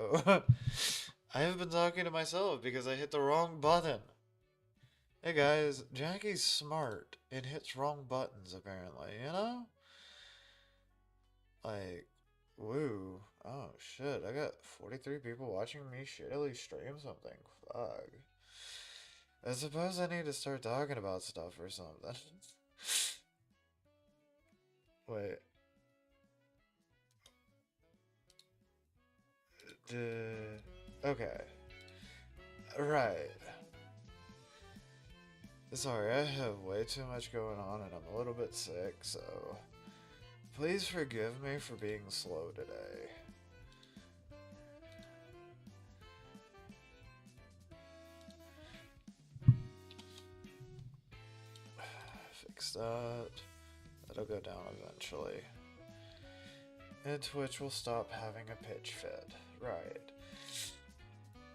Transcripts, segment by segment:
so I have been talking to myself because I hit the wrong button. Hey guys, Jackie's smart and hits wrong buttons apparently, you know? Like, woo. Oh shit, I got 43 people watching me shittily stream something. Fuck. I suppose I need to start talking about stuff or something. Wait. Okay. Right. Sorry, I have way too much going on and I'm a little bit sick, so please forgive me for being slow today. Fix that. That'll go down eventually. And Twitch will stop having a pitch fit. Right.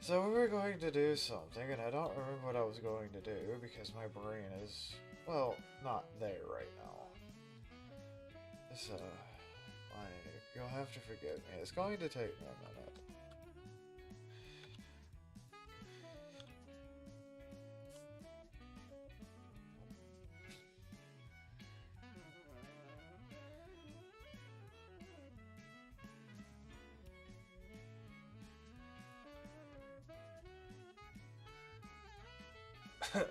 So we were going to do something, and I don't remember what I was going to do because my brain is, well, not there right now. So, like, you'll have to forgive me. It's going to take me a minute. Fuck.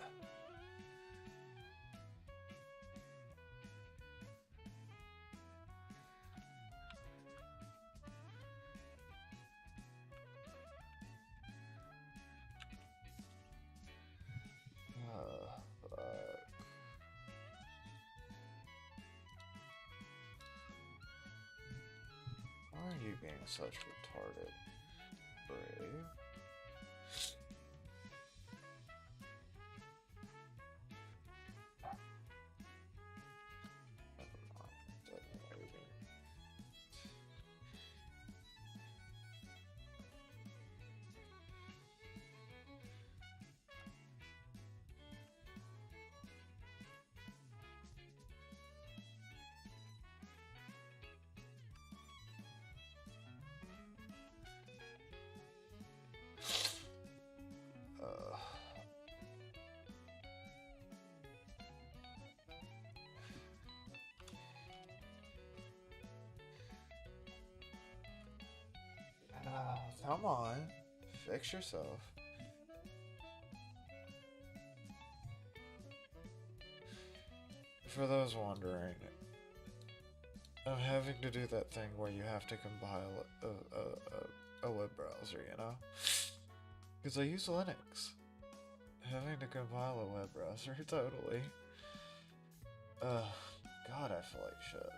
Why are you being such retarded? Brave? Never mind. Doesn't matter. Uh, Come on. Fix yourself. For those wondering, I'm having to do that thing where you have to compile a web browser, you know? Because I use Linux. Having to compile a web browser, totally. God, I feel like shit.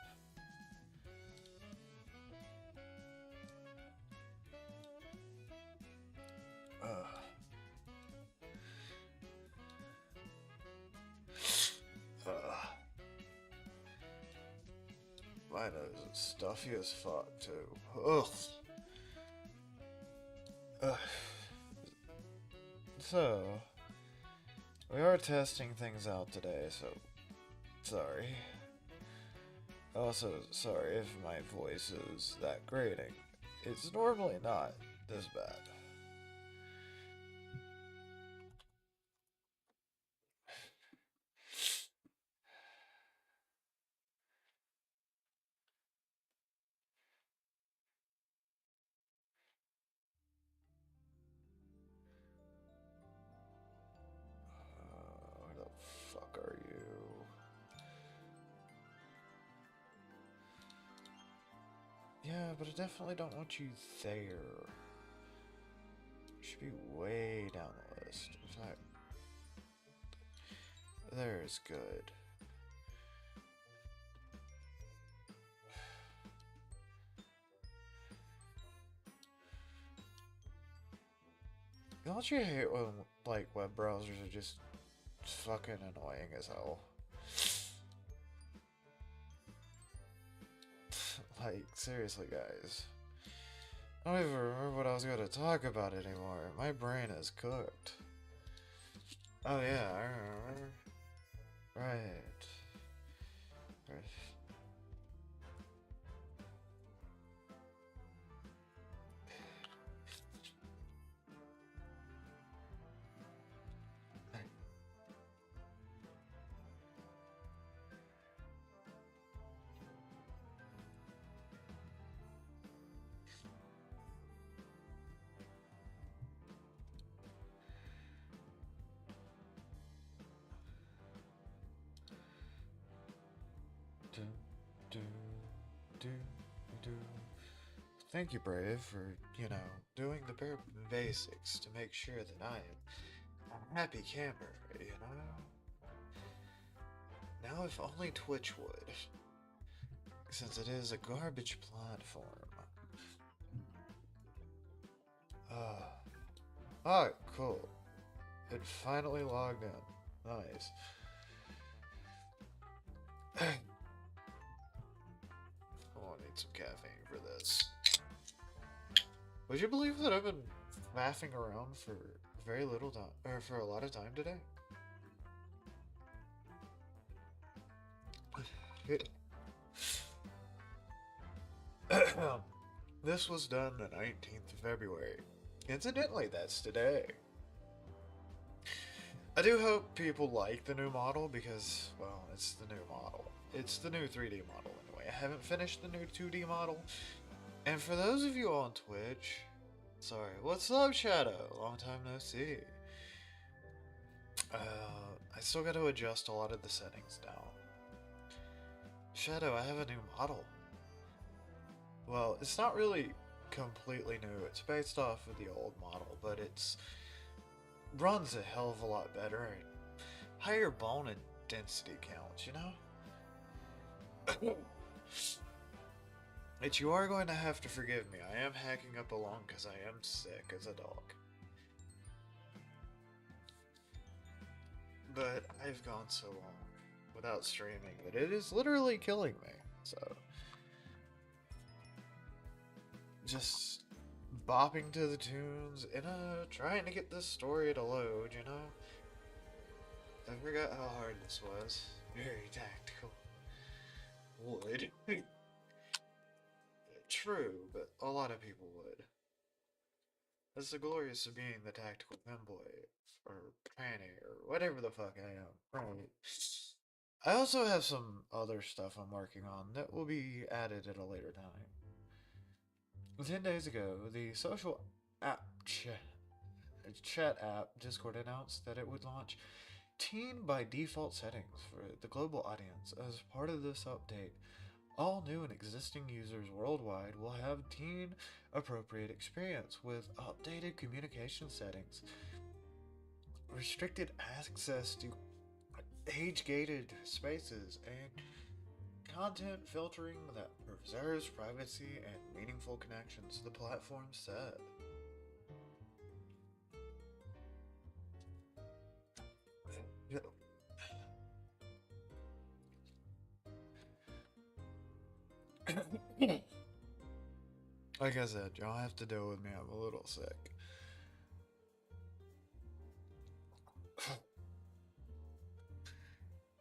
My nose is stuffy as fuck, too. Ugh. Ugh. So, we are testing things out today, so sorry. Also, sorry if my voice is that grating. It's normally not this bad. Where the fuck are you? Yeah, but I definitely don't want you there. You should be way down the list. In fact, there is good. Don't you hate when, like, web browsers are just fucking annoying as hell? Like, seriously, guys. I don't even remember what I was going to talk about anymore. My brain is cooked. Oh, yeah, I remember. Right. Right. do. Thank you, Brave, for, doing the bare basics to make sure that I am a happy camper, Now if only Twitch would, since it is a garbage platform. Alright, cool. It finally logged in. Nice. Oh, I need some caffeine for this. Would you believe that I've been faffing around for very little time, or for a lot of time today? This was done the 19th of February. Incidentally, that's today. I do hope people like the new model because, well, it's the new model. It's the new 3D model anyway. I haven't finished the new 2D model. And for those of you on Twitch, sorry, what's up, Shadow? Long time no see. I still got to adjust a lot of the settings down. Shadow, I have a new model. Well, it's not really completely new. It's based off of the old model, but it's runs a hell of a lot better and higher bone and density counts, But you are going to have to forgive me. I am hacking up along because I am sick as a dog. But I've gone so long without streaming that it is literally killing me, so just bopping to the tunes and trying to get this story to load, I forgot how hard this was. Very tactical. Would. True, but a lot of people would. That's the glorious of being the tactical pinboy, or tranny, or whatever the fuck I am. Right. I also have some other stuff I'm working on that will be added at a later time. 10 days ago, the social app chat app Discord announced that it would launch teen by default settings for the global audience. As part of this update, all new and existing users worldwide will have teen appropriate experience with updated communication settings, restricted access to age-gated spaces, and content filtering that preserves privacy and meaningful connections, the platform said. Like I said, y'all have to deal with me, I'm a little sick.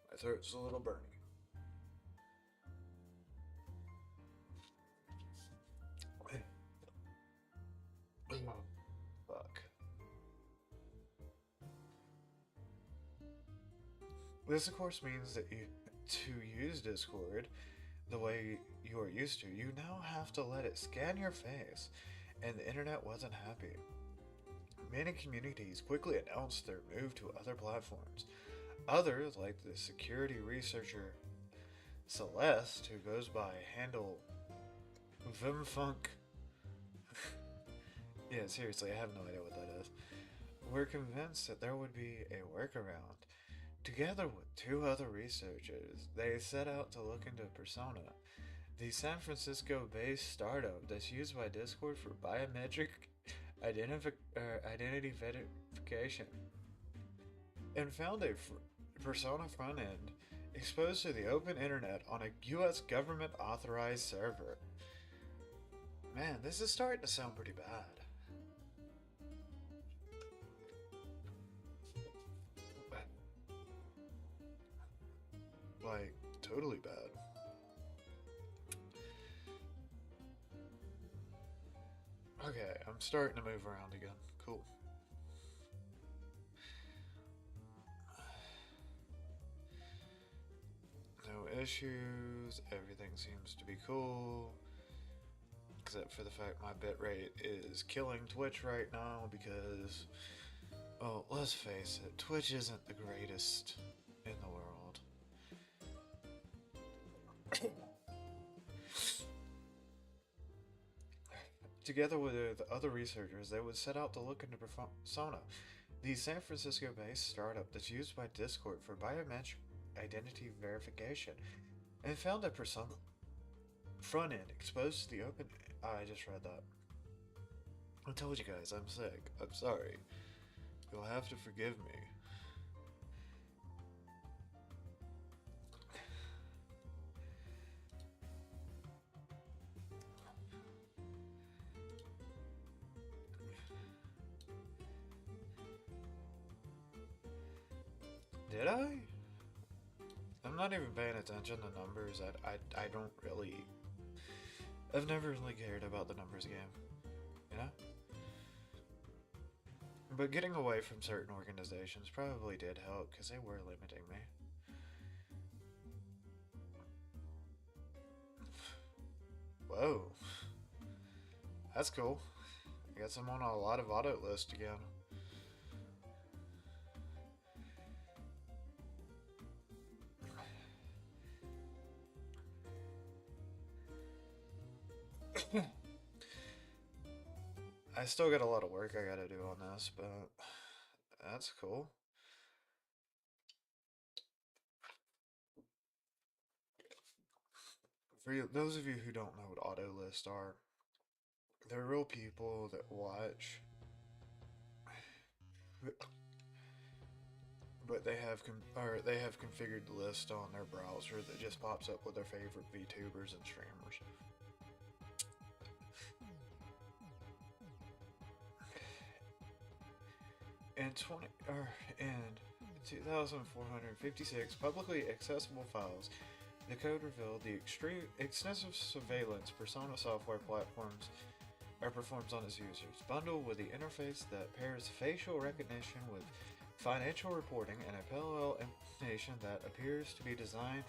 My throat's a little burning. Fuck. This of course means that to use Discord the way you are used to, you now have to let it scan your face, and the internet wasn't happy. Many communities quickly announced their move to other platforms. Others, like the security researcher Celeste, who goes by handle Vimfunk. Yeah, seriously, I have no idea what that is. Were convinced that there would be a workaround. Together with two other researchers, they set out to look into Persona, the San Francisco-based startup that's used by Discord for biometric identity verification, and found a Persona front end exposed to the open internet on a US government-authorized server. Man, this is starting to sound pretty bad. Like, totally bad. Okay, I'm starting to move around again. Cool. No issues, everything seems to be cool. Except for the fact my bitrate is killing Twitch right now because, well, let's face it, Twitch isn't the greatest in the world. Together with other researchers, they would set out to look into Persona, the San Francisco-based startup that's used by Discord for biometric identity verification, and found a Persona front end exposed to the open. I just read that. I told you guys I'm sick. I'm sorry. You'll have to forgive me. Did I? I'm not even paying attention to numbers. I don't really. I've never really cared about the numbers game, you know? But getting away from certain organizations probably did help because they were limiting me. Whoa. That's cool. I guess I'm on a lot of auto lists again. I still got a lot of work I gotta do on this, but that's cool. For you, those of you who don't know what auto lists are, they're real people that watch, but they have configured the list on their browser that just pops up with their favorite VTubers and streamers. And 2,456 publicly accessible files, the code revealed the extensive surveillance Persona software platforms performs on its users, bundled with the interface that pairs facial recognition with financial reporting and a parallel implementation that appears to be designed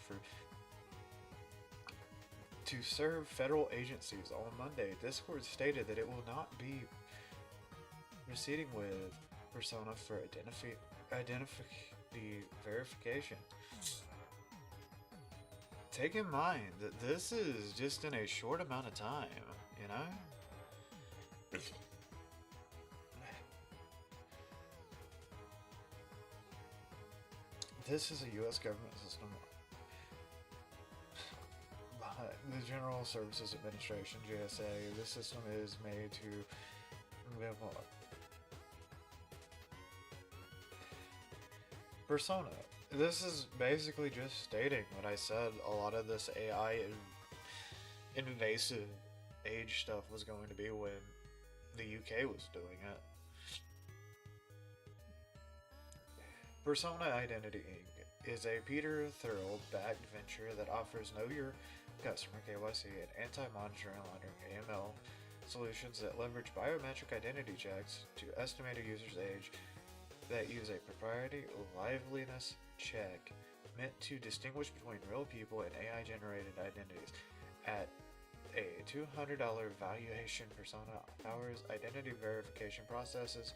to serve federal agencies. On Monday, Discord stated that it will not be proceeding with Persona for the verification. Take in mind that this is just in a short amount of time, you know? This is a U.S. government system. The General Services Administration, GSA, this system is made to live on. Persona. This is basically just stating what I said. A lot of this AI invasive age stuff was going to be when the UK was doing it. Persona Identity Inc. is a Peter Thurl-backed venture that offers Know Your Customer (KYC) and anti-money laundering (AML) solutions that leverage biometric identity checks to estimate a user's age that use a proprietary liveliness check meant to distinguish between real people and AI-generated identities. At a $200 valuation, Persona powers identity verification processes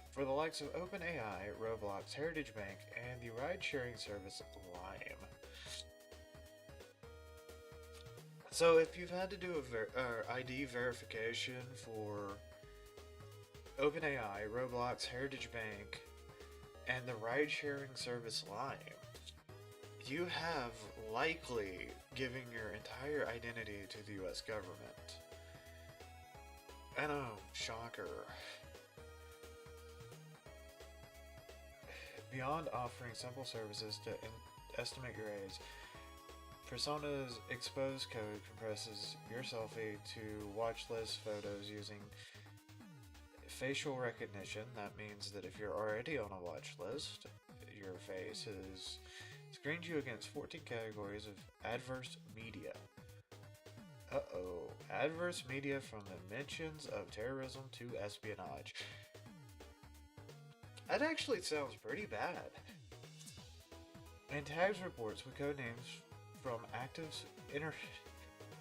for the likes of OpenAI, Roblox, Heritage Bank, and the ride-sharing service Lime. So if you've had to do a ID verification for OpenAI, Roblox, Heritage Bank, and the ride-sharing service Lime, you have likely given your entire identity to the US government. I know, shocker. Beyond offering simple services to estimate your age, Persona's exposed code compresses your selfie to watch list photos using facial recognition. That means that if you're already on a watch list, your face is screens you against 14 categories of adverse media. Adverse media from the mentions of terrorism to espionage. That actually sounds pretty bad. And tags reports with code names from active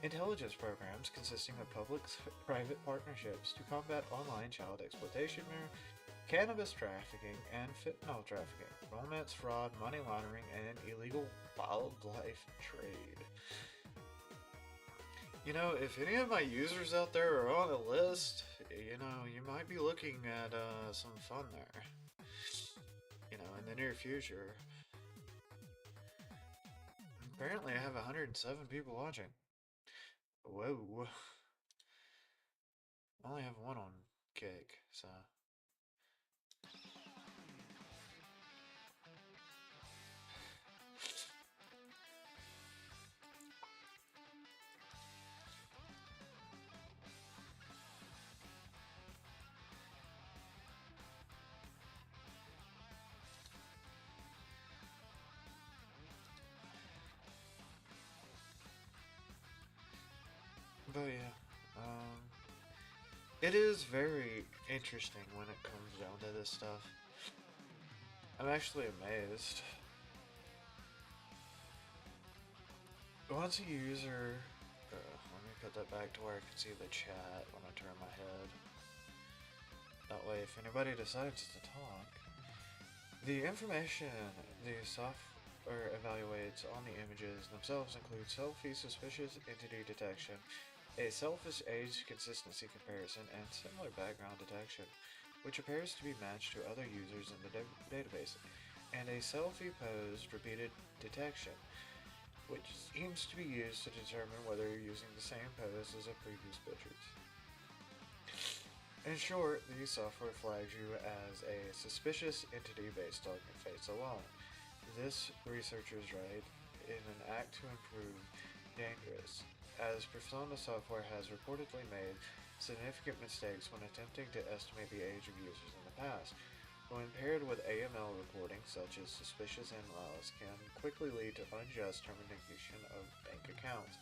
intelligence programs consisting of public-private partnerships to combat online child exploitation, cannabis trafficking, and fentanyl trafficking, romance fraud, money laundering, and illegal wildlife trade. You know, if any of my users out there are on a list, you know, you might be looking at some fun there. You know, in the near future. Apparently, I have 107 people watching. Whoa. I only have one on Kick, so. But yeah, it is very interesting when it comes down to this stuff. I'm actually amazed. Once a user, let me put that back to where I can see the chat when I turn my head. That way, if anybody decides to talk, the information the software evaluates on the images themselves include selfie suspicious entity detection, a selfish age consistency comparison, and similar background detection, which appears to be matched to other users in the database, and a selfie posed repeated detection, which seems to be used to determine whether you're using the same pose as a previous pictures. In short, the software flags you as a suspicious entity based on your face alone. This, researchers write, in an act to improve dangerous, as Persona software has reportedly made significant mistakes when attempting to estimate the age of users in the past. When paired with AML reporting, such as suspicious in-laws, can quickly lead to unjust termination of bank accounts.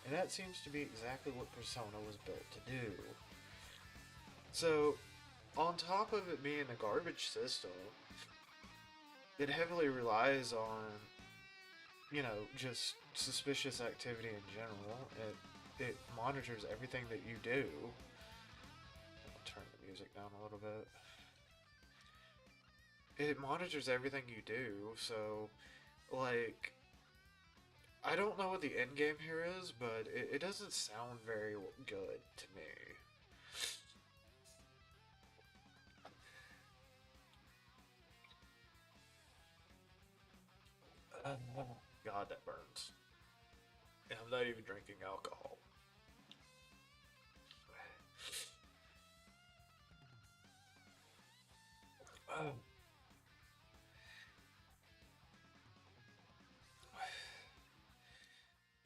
And that seems to be exactly what Persona was built to do. So, on top of it being a garbage system, it heavily relies on, you know, just suspicious activity in general. It monitors everything that you do. I'll turn the music down a little bit. It monitors everything you do, so, like, I don't know what the end game here is, but it doesn't sound very good to me. God, that burns. And I'm not even drinking alcohol.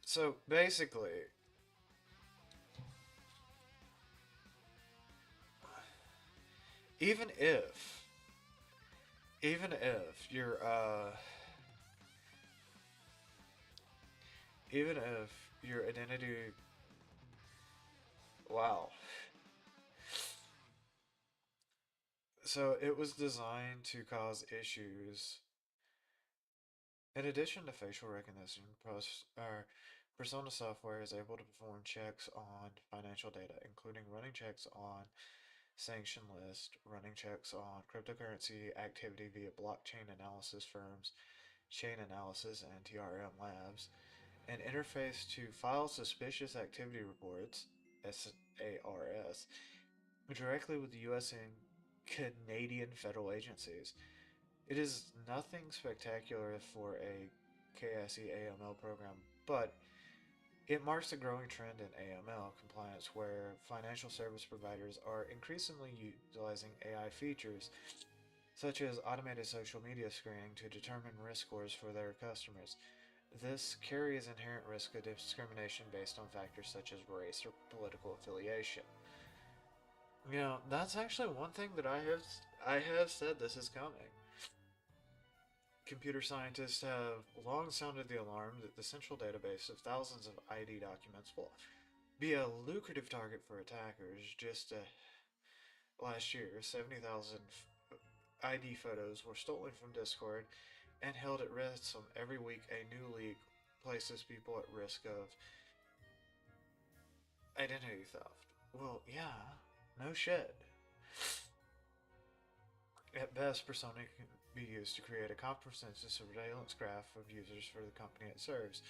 So basically, even if, even if your even if your identity, wow. So it was designed to cause issues. In addition to facial recognition, Persona software is able to perform checks on financial data, including running checks on sanction list, running checks on cryptocurrency activity via blockchain analysis firms, chain analysis, and TRM labs, an interface to file suspicious activity reports, SARS, directly with the US and Canadian federal agencies. It is nothing spectacular for a KSE AML program, but it marks a growing trend in AML compliance where financial service providers are increasingly utilizing AI features such as automated social media screening to determine risk scores for their customers. This carries inherent risk of discrimination based on factors such as race or political affiliation. You know, that's actually one thing that I have said this is coming. Computer scientists have long sounded the alarm that the central database of thousands of ID documents will be a lucrative target for attackers. Just last year, 70,000 ID photos were stolen from Discord and held at risk. Every week, a new leak places people at risk of identity theft. Well, yeah, no shit. At best, Persona can be used to create a comprehensive surveillance graph of users for the company it serves.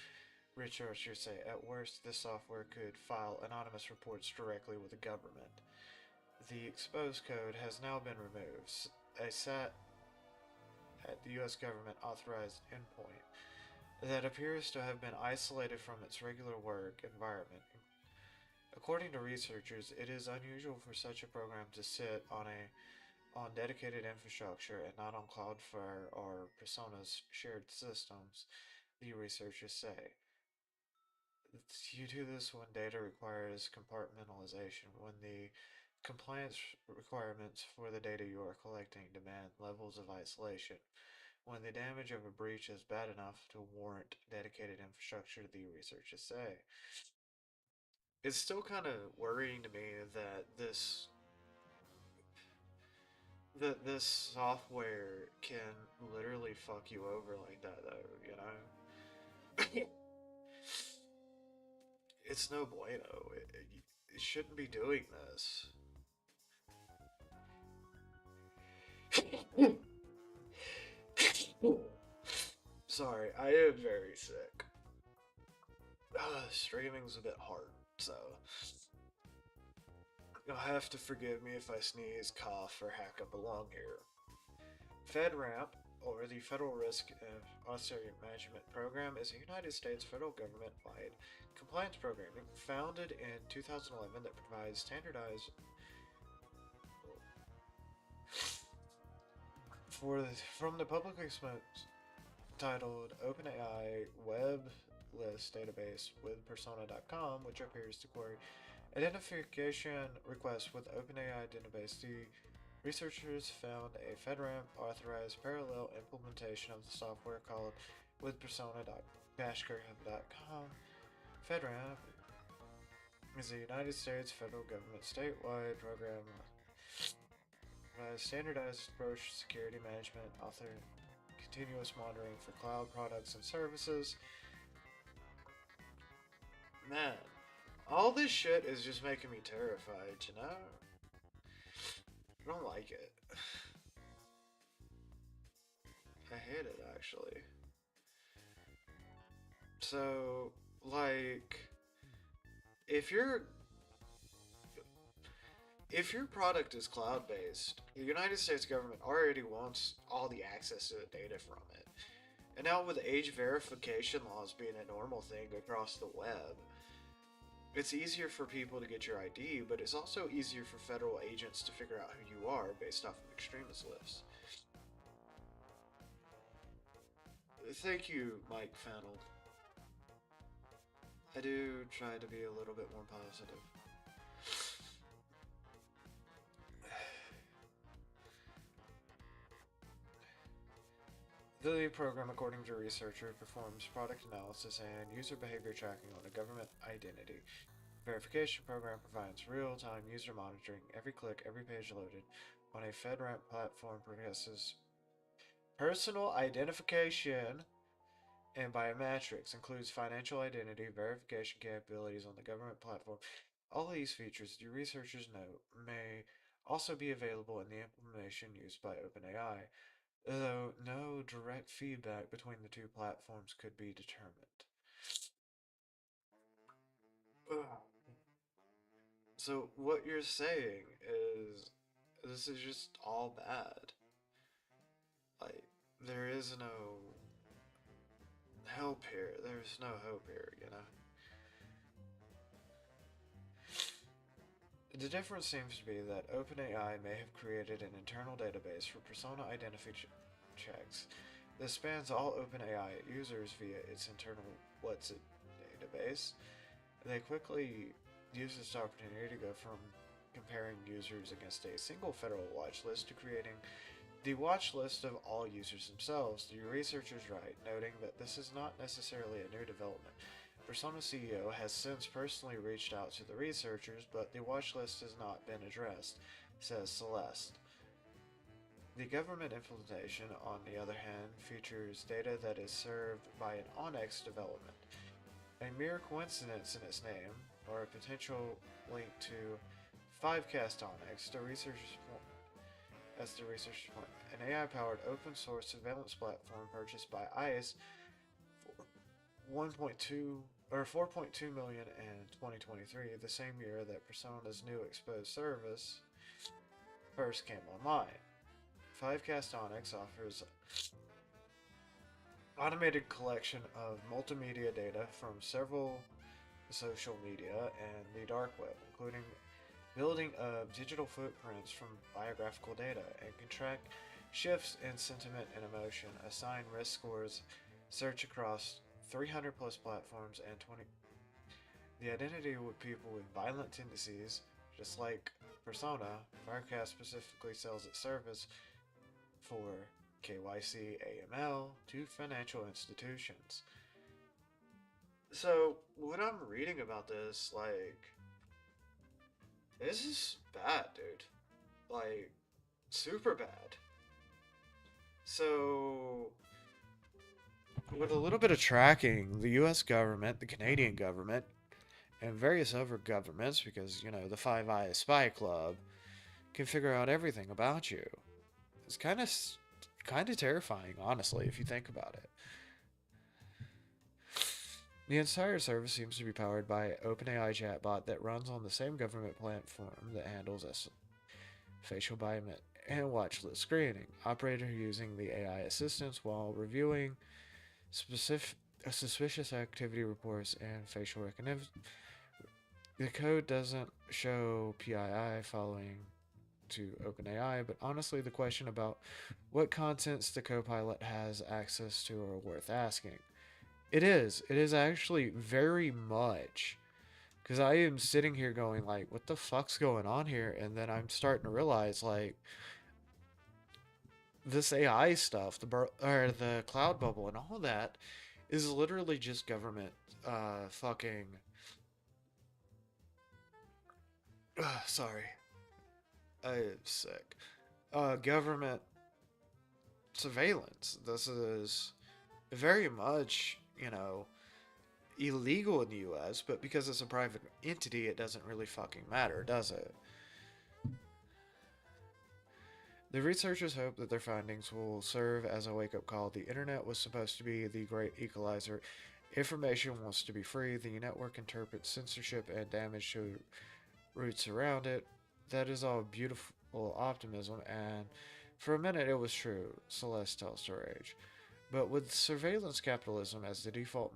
researchers say at worst this software could file anonymous reports directly with the government. The exposed code has now been removed. A SAT at the US government authorized endpoint that appears to have been isolated from its regular work environment. According to researchers, it is unusual for such a program to sit on dedicated infrastructure and not on Cloudflare or Persona's shared systems, the researchers say. You do this when data requires compartmentalization, when the compliance requirements for the data you are collecting demand levels of isolation, when the damage of a breach is bad enough to warrant dedicated infrastructure, the researchers say. It's still kind of worrying to me that this software can literally fuck you over like that, though, you know? It's no bueno. It shouldn't be doing this. Sorry, I am very sick. Streaming's a bit hard, so you'll have to forgive me if I sneeze, cough, or hack up along here. FedRAMP, or the Federal Risk and Austerity Management Program, is a United States federal government-wide compliance program founded in 2011 that provides standardized from the publicly titled OpenAI Web List Database with Persona.com, which appears to query identification requests with OpenAI database. The researchers found a FedRAMP authorized parallel implementation of the software called with Persona.com. FedRAMP is a United States federal government statewide program standardized approach to security management, continuous monitoring for cloud products and services. Man, all this shit is just making me terrified, you know? I don't like it. I hate it, actually. So, like, if your product is cloud-based, the United States government already wants all the access to the data from it. And now with age verification laws being a normal thing across the web, it's easier for people to get your ID, but it's also easier for federal agents to figure out who you are based off of extremist lists. Thank you, Mike Fennel. I do try to be a little bit more positive. The program, according to researchers, performs product analysis and user behavior tracking on a government identity verification program, provides real-time user monitoring. Every click, every page loaded on a FedRAMP platform progresses personal identification and biometrics, includes financial identity verification capabilities on the government platform. All these features, the researchers note, may also be available in the implementation used by OpenAI, though no direct feedback between the two platforms could be determined. So what you're saying is this is just all bad. Like, there is no help here. There's no hope here, you know? The difference seems to be that OpenAI may have created an internal database for persona identification checks that spans all OpenAI users via its internal What's It database. They quickly use this opportunity to go from comparing users against a single federal watch list to creating the watch list of all users themselves. The researchers write, noting that this is not necessarily a new development. Persona CEO has since personally reached out to the researchers, but the watch list has not been addressed, says Celeste. The government implementation, on the other hand, features data that is served by an Onyx development. A mere coincidence in its name, or a potential link to Fivecast Onyx, the researchers point, an AI-powered open-source surveillance platform purchased by ICE for 1.2 or 4.2 million in 2023, the same year that Persona's new exposed service first came online. Fivecast Onyx offers automated collection of multimedia data from several social media and the dark web, including building of digital footprints from biographical data, and can track shifts in sentiment and emotion, assign risk scores, search across 300 plus platforms, and 20 the identity of people with violent tendencies. Just like Persona, Firecast specifically sells its service for KYC AML to financial institutions. So, when I'm reading about this, like, this is bad, dude. Like, super bad. So, with a little bit of tracking, the US government, the Canadian government, and various other governments, because, you know, the Five Eyes Spy Club, can figure out everything about you. It's kind of terrifying, honestly, if you think about it. The entire service seems to be powered by an OpenAI chatbot that runs on the same government platform that handles facial biometric and watch list screening. Operator using the AI assistance while reviewing suspicious activity reports and facial recognition. The code doesn't show PII following to OpenAI, but honestly, the question about what contents the Copilot has access to are worth asking. It is. It is actually very much. Because I am sitting here going, like, what the fuck's going on here? And then I'm starting to realize, like, this AI stuff, the cloud bubble and all that, is literally just government, fucking... sorry. I'm sick. Government surveillance. This is very much, you know, illegal in the US, but because it's a private entity, it doesn't really fucking matter, does it? The researchers hope that their findings will serve as a wake-up call. The internet was supposed to be the great equalizer. Information wants to be free. The network interprets censorship and damage to roots around it. That is all beautiful optimism, and for a minute it was true, Celeste tells Storage. But with surveillance capitalism as the default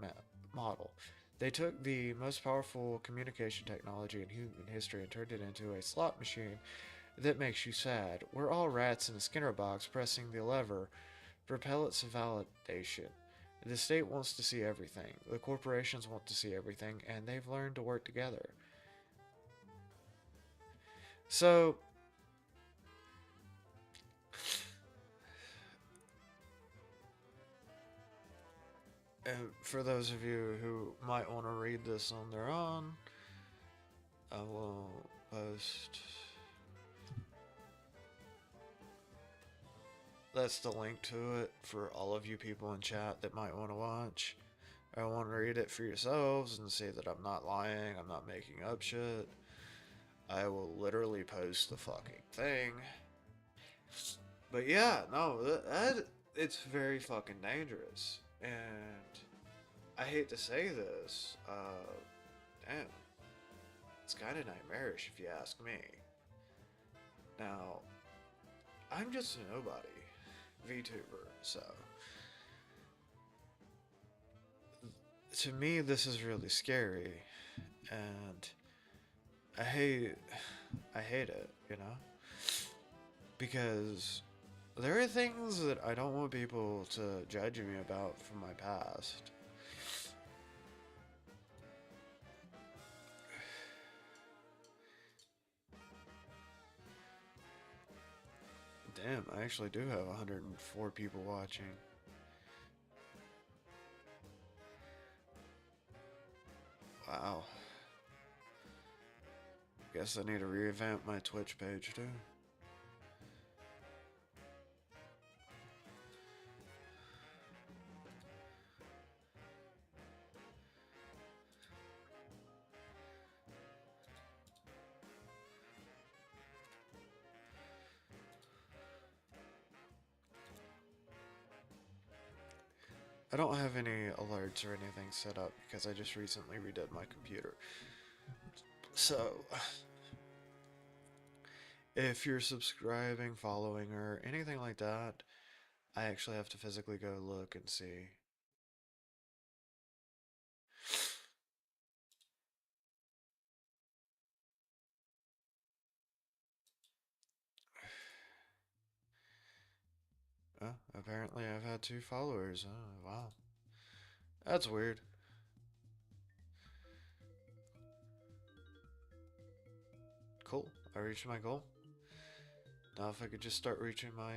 model, they took the most powerful communication technology in human history and turned it into a slot machine that makes you sad. We're all rats in a Skinner box pressing the lever for pellets of validation. The state wants to see everything. The corporations want to see everything, and they've learned to work together. So, and for those of you who might want to read this on their own, I will post... That's the link to it for all of you people in chat that might want to watch. I want to read it for yourselves and see that I'm not lying, I'm not making up shit. I will literally post the fucking thing. But yeah, no, it's very fucking dangerous. And I hate to say this, damn. It's kind of nightmarish if you ask me. Now, I'm just a nobody VTuber, so to me this is really scary, and I hate it, you know, because there are things that I don't want people to judge me about from my past. Damn, I actually do have 104 people watching. Wow. Guess I need to revamp my Twitch page too. I don't have any alerts or anything set up because I just recently redid my computer. So, if you're subscribing, following, or anything like that, I actually have to physically go look and see. Oh, apparently I've had 2 followers. Oh, wow. That's weird. Cool. I reached my goal. Now if I could just start reaching my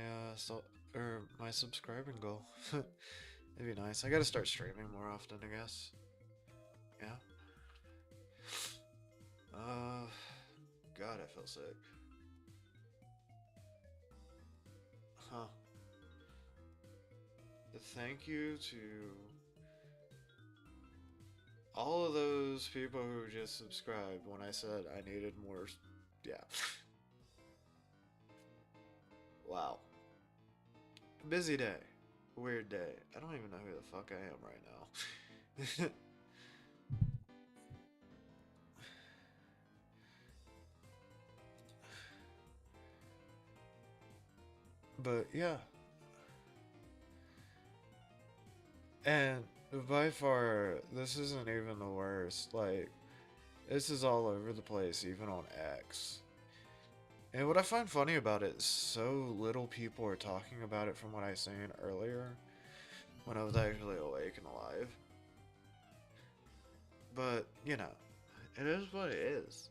my subscribing goal. It'd be nice. I gotta start streaming more often, I guess. Yeah. God, I feel sick. Huh. Thank you to all of those people who just subscribed when I said I needed more. Yeah. Wow. Busy day. Weird day. I don't even know who the fuck I am right now. But yeah. And by far, this isn't even the worst. Like, this is all over the place, even on X. And what I find funny about it is so little people are talking about it from what I was saying earlier, when I was actually awake and alive. But, you know, it is what it is.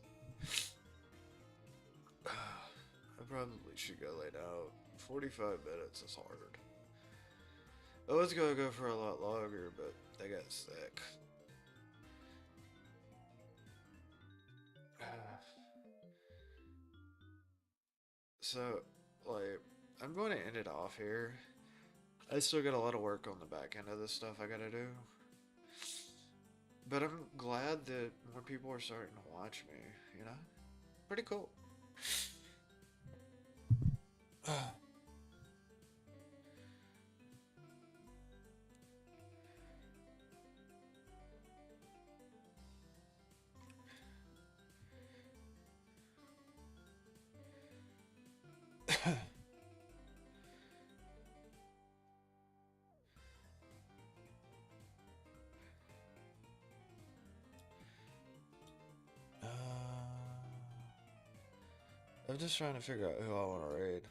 I probably should go lay down. 45 minutes is hard. I was gonna go for a lot longer, but I got sick. So, like, I'm going to end it off here. I still got a lot of work on the back end of this stuff I gotta do. But I'm glad that more people are starting to watch me, you know? Pretty cool. I'm just trying to figure out who I want to raid.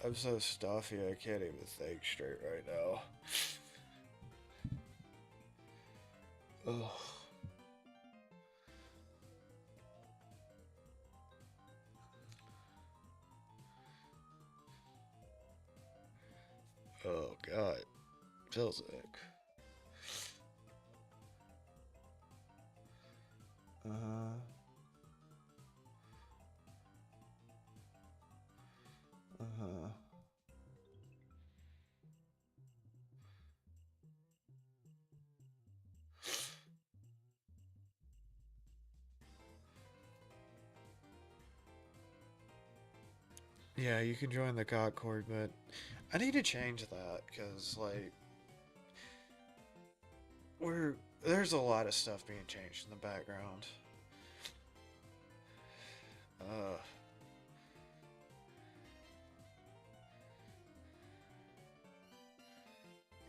I'm so stuffy I can't even think straight right now. Ugh. Oh god. Feels sick. Uh-huh. Uh-huh. Yeah, you can join the Concord, but I need to change that because, like, there's a lot of stuff being changed in the background. Uh,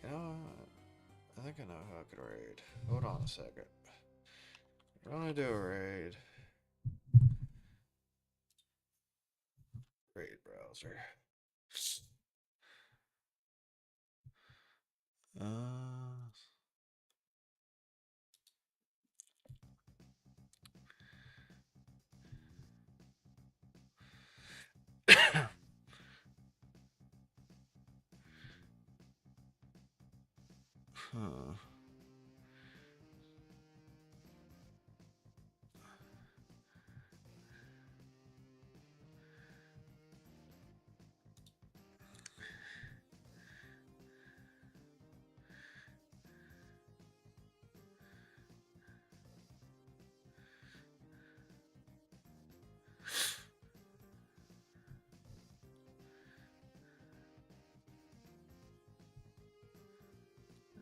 you know, I think I know who I could raid. Hold on a second. I want to do a raid. Raid browser. Uh, huh.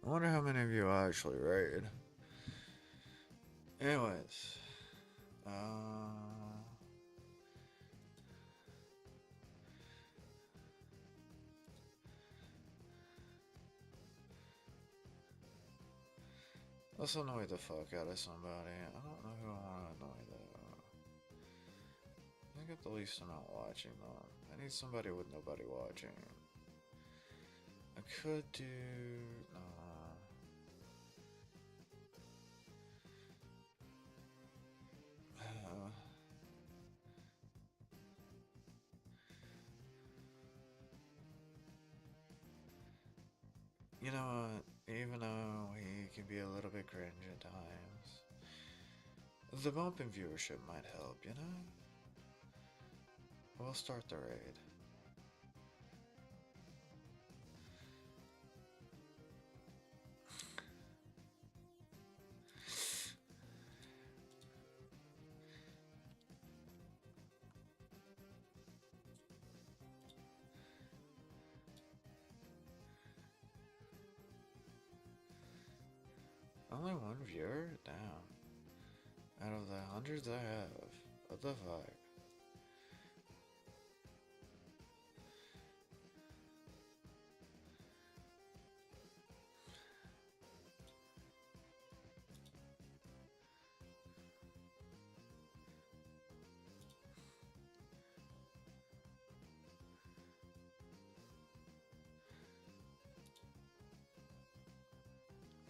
I wonder how many of you actually raid. Anyways. Let's annoy the fuck out of somebody. I don't know who I want to annoy though. I get the least amount watching though. I need somebody with nobody watching. I could do... you know what? Even though he can be a little bit cringe at times, the bump in viewership might help, you know? We'll start the raid. Only one viewer? Damn. Out of the hundreds I have. What the fuck?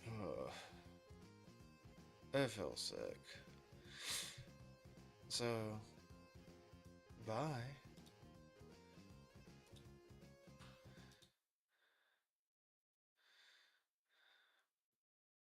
Ugh. I feel sick. So, bye.